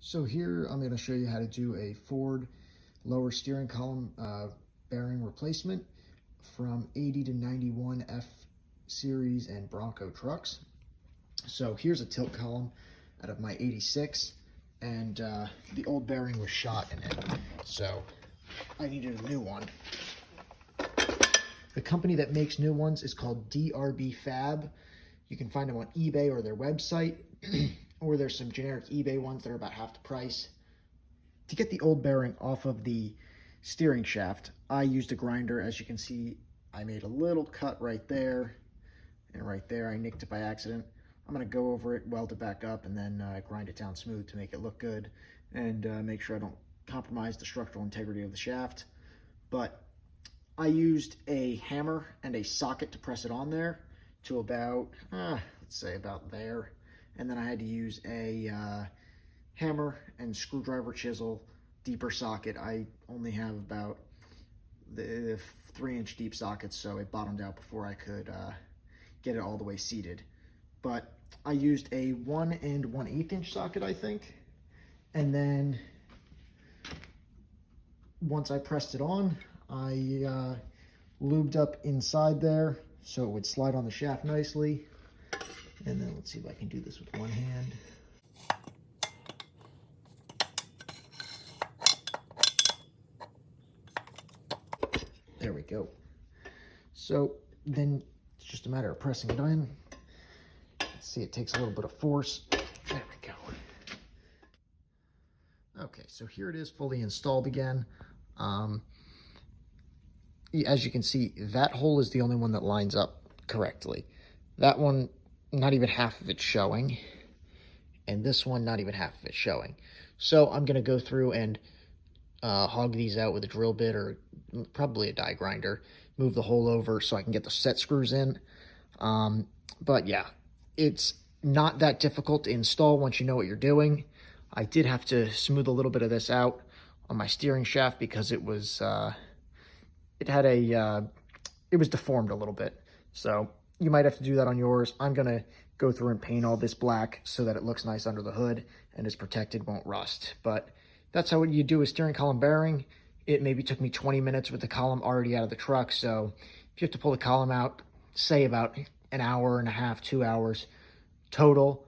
So here I'm going to show you how to do a Ford lower steering column bearing replacement from 80 to 91 F series and Bronco trucks. So here's a tilt column out of my 86, and the old bearing was shot in it, so I needed a new one. The company that makes new ones is called DRB Fab. You can find them on eBay or their website, or there's some generic eBay ones that are about half the price. To get the old bearing off of the steering shaft, I used a grinder. As you can see, I made a little cut right there, and right there I nicked it by accident. I'm going to go over it, weld it back up, and then grind it down smooth to make it look good, and make sure I don't compromise the structural integrity of the shaft. But I used a hammer and a socket to press it on there to about, let's say about there. And then I had to use a hammer and screwdriver chisel, deeper socket. I only have about the 3-inch deep sockets, so it bottomed out before I could get it all the way seated. But I used a 1 1/8 inch socket, I think. And then once I pressed it on, I lubed up inside there so it would slide on the shaft nicely. And then let's see if I can do this with one hand. There we go. So then it's just a matter of pressing it in. Let's see, it takes a little bit of force. There we go. Okay, so here it is fully installed again. As you can see, that hole is the only one that lines up correctly. That one, not even half of it's showing. And this one, not even half of it's showing. So I'm going to go through and hog these out with a drill bit or probably a die grinder. Move the hole over so I can get the set screws in. But yeah, it's not that difficult to install once you know what you're doing. I did have to smooth a little bit of this out on my steering shaft because it was it was deformed a little bit. So you might have to do that on yours. I'm gonna go through and paint all this black so that it looks nice under the hood and is protected, won't rust. But that's how you do a steering column bearing. It maybe took me 20 minutes with the column already out of the truck. So if you have to pull the column out, say about an hour and a half, 2 hours total.